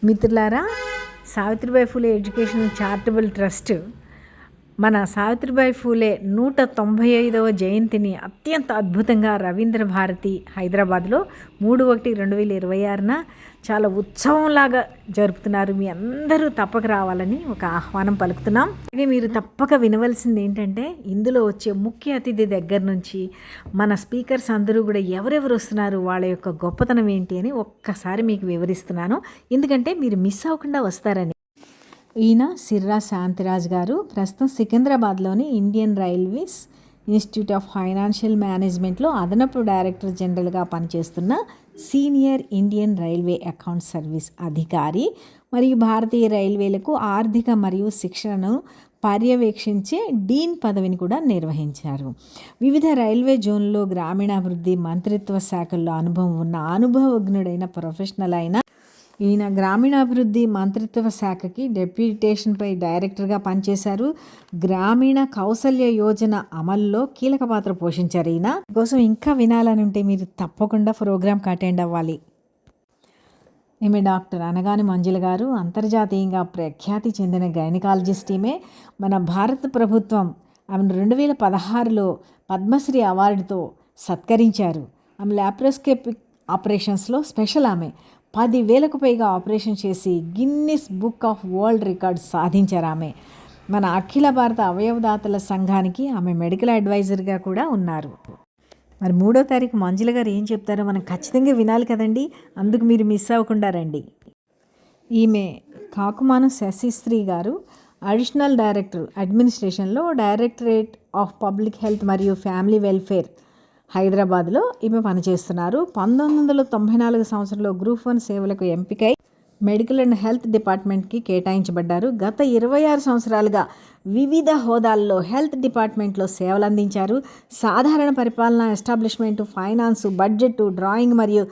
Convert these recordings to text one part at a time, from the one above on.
మిత్రులారా, Savitribai Phule educational charitable trust మన సావిత్రిబాయి ఫూలే 195వ జయంతిని అత్యంత అద్భుతంగా రవీంద్ర భారతి హైదరాబాద్లో 3/1/2026న చాలా ఉత్సవంలాగా జరుపుతున్నారు. మీ అందరూ తప్పక రావాలని ఒక ఆహ్వానం పలుకుతున్నాం. అలాగే మీరు తప్పక వినవలసింది ఏంటంటే, ఇందులో వచ్చే ముఖ్య అతిథి దగ్గర నుంచి మన స్పీకర్స్ అందరూ కూడా ఎవరెవరు వస్తున్నారు, వాళ్ళ యొక్క గొప్పతనం ఏంటి అని ఒక్కసారి మీకు వివరిస్తున్నాను. ఎందుకంటే మీరు మిస్ అవ్వకుండా వస్తారని. ఈయన సిర్రా శాంతిరాజ్ గారు ప్రస్తుతం సికింద్రాబాద్లోని Indian railways institute of financial మేనేజ్మెంట్లో అదనపు డైరెక్టర్ జనరల్గా పనిచేస్తున్న senior Indian railway account service అధికారి మరియు భారతీయ రైల్వేలకు ఆర్థిక మరియు శిక్షణను పర్యవేక్షించే డీన్ పదవిని కూడా నిర్వహించారు. వివిధ రైల్వే జోన్లో గ్రామీణాభివృద్ధి మంత్రిత్వ శాఖల్లో అనుభవం ఉన్న అనుభవజ్ఞుడైన ప్రొఫెషనల్ అయిన ఈయన గ్రామీణాభివృద్ధి మంత్రిత్వ శాఖకి డెప్యూటేషన్పై డైరెక్టర్గా పనిచేశారు. గ్రామీణ కౌశల్య యోజన అమల్లో కీలక పాత్ర పోషించారు. ఈయన కోసం ఇంకా వినాలని ఉంటే మీరు తప్పకుండా ప్రోగ్రామ్కి అటెండ్ అవ్వాలి. ఈమె డాక్టర్ అనగాని మంజుల గారు అంతర్జాతీయంగా ప్రఖ్యాతి చెందిన గైనకాలజిస్ట్. ఈమె మన భారత ప్రభుత్వం ఆమెను 2016లో పద్మశ్రీ అవార్డుతో సత్కరించారు. ఆమె లాప్రోస్కోపిక్ ఆపరేషన్స్లో స్పెషల్. ఆమె 10,000కు పైగా ఆపరేషన్ చేసి Guinness book of world records సాధించారు. ఆమె మన అఖిల భారత అవయవదాతల సంఘానికి ఆమె మెడికల్ అడ్వైజర్గా కూడా ఉన్నారు. మరి 3వ తారీఖు మంజుల గారు ఏం చెప్తారో మనం ఖచ్చితంగా వినాలి కదండి. అందుకు మీరు మిస్ అవ్వకుండా రండి. ఈమె కాకుమాను శశిశ్రీ గారు అడిషనల్ డైరెక్టర్ అడ్మినిస్ట్రేషన్లో డైరెక్టరేట్ ఆఫ్ పబ్లిక్ హెల్త్ మరియు ఫ్యామిలీ వెల్ఫేర్ హైదరాబాద్లో ఈమె పనిచేస్తున్నారు. 1994 సంవత్సరంలో గ్రూప్ 1 సేవలకు ఎంపికై మెడికల్ అండ్ హెల్త్ డిపార్ట్మెంట్కి కేటాయించబడ్డారు. గత 26 సంవత్సరాలుగా వివిధ హోదాల్లో హెల్త్ డిపార్ట్మెంట్లో సేవలు అందించారు. సాధారణ పరిపాలన, ఎస్టాబ్లిష్మెంటు, ఫైనాన్సు, బడ్జెట్, డ్రాయింగ్ మరియు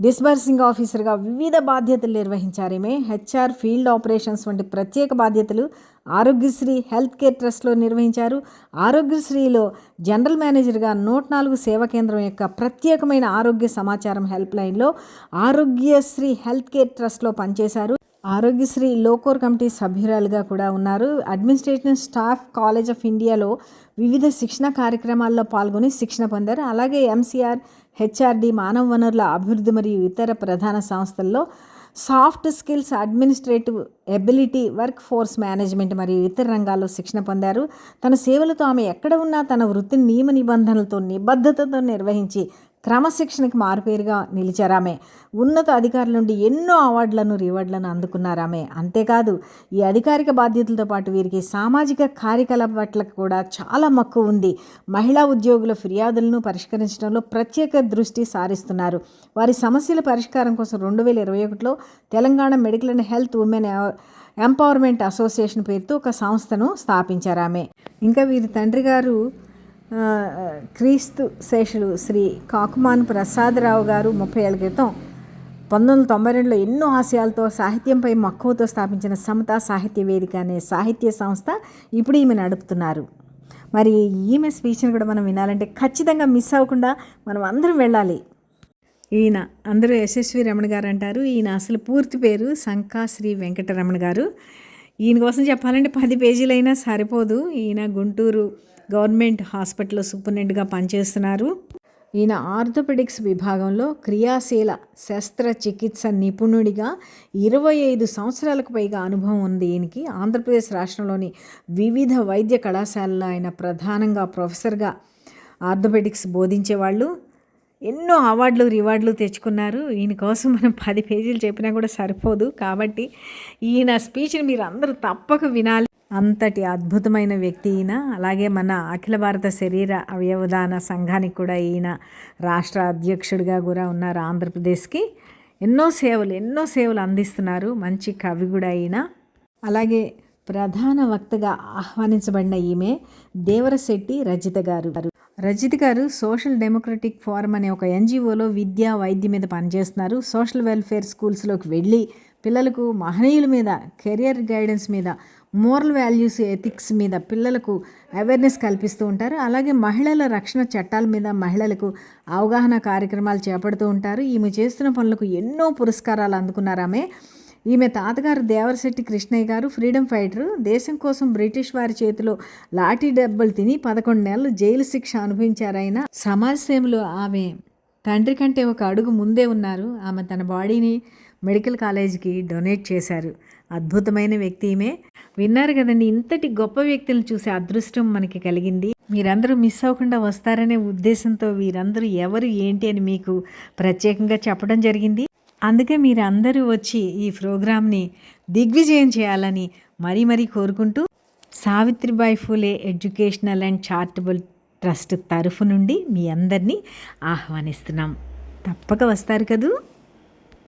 డిస్బర్సింగ్ ఆఫీసర్గా వివిధ బాధ్యతలు నిర్వహించారు. ఈమె హెచ్ఆర్, ఫీల్డ్ ఆపరేషన్స్ వంటి ప్రత్యేక బాధ్యతలు ఆరోగ్యశ్రీ హెల్త్ కేర్ ట్రస్ట్లో నిర్వహించారు. ఆరోగ్యశ్రీలో జనరల్ మేనేజర్గా 104 సేవా కేంద్రం యొక్క ప్రత్యేకమైన ఆరోగ్య సమాచారం హెల్ప్ లైన్లో ఆరోగ్యశ్రీ హెల్త్ కేర్ ట్రస్ట్లో పనిచేశారు. ఆరోగ్యశ్రీ లోకోర్ కమిటీ సభ్యురాలుగా కూడా ఉన్నారు. అడ్మినిస్ట్రేషన్ స్టాఫ్ కాలేజ్ ఆఫ్ ఇండియాలో వివిధ శిక్షణ కార్యక్రమాల్లో పాల్గొని శిక్షణ పొందారు. అలాగే ఎంసీఆర్, హెచ్ఆర్డి, మానవ వనరుల అభివృద్ధి మరియు ఇతర ప్రధాన సంస్థల్లో soft skills, administrative ability, work force management మరియు ఇతర రంగాల్లో శిక్షణ పొందారు. తన సేవలతో ఆమె ఎక్కడ ఉన్నా తన వృత్తిని నియమ నిబంధనలతో నిబద్ధతతో నిర్వహించి క్రమశిక్షణకి మారుపేరుగా నిలిచారు. ఆమె ఉన్నత అధికారుల నుండి ఎన్నో అవార్డులను, రివార్డులను అందుకున్నారు. ఆమె అంతేకాదు, ఈ అధికారిక బాధ్యతలతో పాటు వీరికి సామాజిక కార్యకలాపాలకు కూడా చాలా మక్కువ ఉంది. మహిళా ఉద్యోగుల ఫిర్యాదులను పరిష్కరించడంలో ప్రత్యేక దృష్టి సారిస్తున్నారు. వారి సమస్యల పరిష్కారం కోసం 2021లో Telangana medical and health women empowerment association పేరుతో ఒక సంస్థను స్థాపించారు. ఆమె ఇంకా వీరి తండ్రి గారు క్రీస్తు శేషులు శ్రీ కాకుమాన్ ప్రసాదరావు గారు 30 ఏళ్ల క్రితం 1992లో ఎన్నో ఆశయాలతో సాహిత్యంపై మక్కువతో స్థాపించిన సమతా సాహిత్య వేదిక అనే సాహిత్య సంస్థ ఇప్పుడు ఈమె నడుపుతున్నారు. మరి ఈమె స్పీచ్ని కూడా మనం వినాలంటే ఖచ్చితంగా మిస్ అవ్వకుండా మనం అందరం వెళ్ళాలి. ఈయన అందరూ యశస్వి రమణ గారు అంటారు. ఈయన అసలు పూర్తి పేరు సంకా శ్రీ వెంకటరమణ గారు. ఈయన కోసం చెప్పాలంటే 10 పేజీలైనా సరిపోదు. ఈయన గుంటూరు గవర్నమెంట్ హాస్పిటల్లో సూపరింటెండెంట్గా పనిచేస్తున్నారు. ఈయన ఆర్థోపెడిక్స్ విభాగంలో క్రియాశీల శస్త్రచికిత్స నిపుణుడిగా 25 సంవత్సరాలకు పైగా అనుభవం ఉంది. ఈయనకి ఆంధ్రప్రదేశ్ రాష్ట్రంలోని వివిధ వైద్య కళాశాలలో ఆయన ప్రధానంగా ప్రొఫెసర్గా ఆర్థోపెడిక్స్ బోధించేవాళ్ళు. ఎన్నో అవార్డులు, రివార్డులు తెచ్చుకున్నారు. ఈయన కోసం మనం 10 పేజీలు చెప్పినా కూడా సరిపోదు. కాబట్టి ఈయన స్పీచ్ని మీరు అందరూ తప్పక వినాలి. అంతటి అద్భుతమైన వ్యక్తి ఈయన. అలాగే మన అఖిల భారత శరీర అవయవదాన సంఘానికి కూడా ఈయన రాష్ట్ర అధ్యక్షుడిగా కూడా ఉన్నారు. ఆంధ్రప్రదేశ్కి ఎన్నో సేవలు అందిస్తున్నారు. మంచి కవి కూడా ఈయన. అలాగే ప్రధాన వక్తగా ఆహ్వానించబడిన ఈమె దేవరశెట్టి రజిత గారు. రజిత్ గారు సోషల్ డెమోక్రటిక్ ఫోరం అనే ఒక ఎన్జిఓలో విద్య, వైద్యం మీద పనిచేస్తున్నారు. సోషల్ వెల్ఫేర్ స్కూల్స్లోకి వెళ్ళి పిల్లలకు మహనీయుల మీద, కెరియర్ గైడెన్స్ మీద, మోరల్ వాల్యూస్, ఎథిక్స్ మీద పిల్లలకు అవేర్నెస్ కల్పిస్తూ ఉంటారు. అలాగే మహిళల రక్షణ చట్టాల మీద మహిళలకు అవగాహన కార్యక్రమాలు చేపడుతూ ఉంటారు. ఈమె చేస్తున్న పనులకు ఎన్నో పురస్కారాలు అందుకున్నారు. ఆమె ఈమె తాతగారు దేవరశెట్టి కృష్ణయ్య గారు ఫ్రీడమ్ ఫైటరు. దేశం కోసం బ్రిటిష్ వారి చేతిలో లాఠీ దెబ్బలు తిని 11 నెలలు జైలు శిక్ష అనుభవించారైన సమాజ సేవలో ఆమె తండ్రి కంటే ఒక అడుగు ముందే ఉన్నారు. ఆమె తన బాడీని మెడికల్ కాలేజీకి డొనేట్ చేశారు. అద్భుతమైన వ్యక్తి ఈమె. విన్నారు కదండి, ఇంతటి గొప్ప వ్యక్తులను చూసే అదృష్టం మనకి కలిగింది. మీరందరూ మిస్ అవ్వకుండా వస్తారనే ఉద్దేశంతో వీరందరూ ఎవరు ఏంటి అని మీకు ప్రత్యేకంగా చెప్పడం జరిగింది. అందుకే మీరు అందరూ వచ్చి ఈ ప్రోగ్రామ్ని దిగ్విజయం చేయాలని మరీ కోరుకుంటూ Savitribai Phule educational and charitable trust తరఫు నుండి మీ అందరినీ ఆహ్వానిస్తున్నాం. తప్పక వస్తారు కదూ.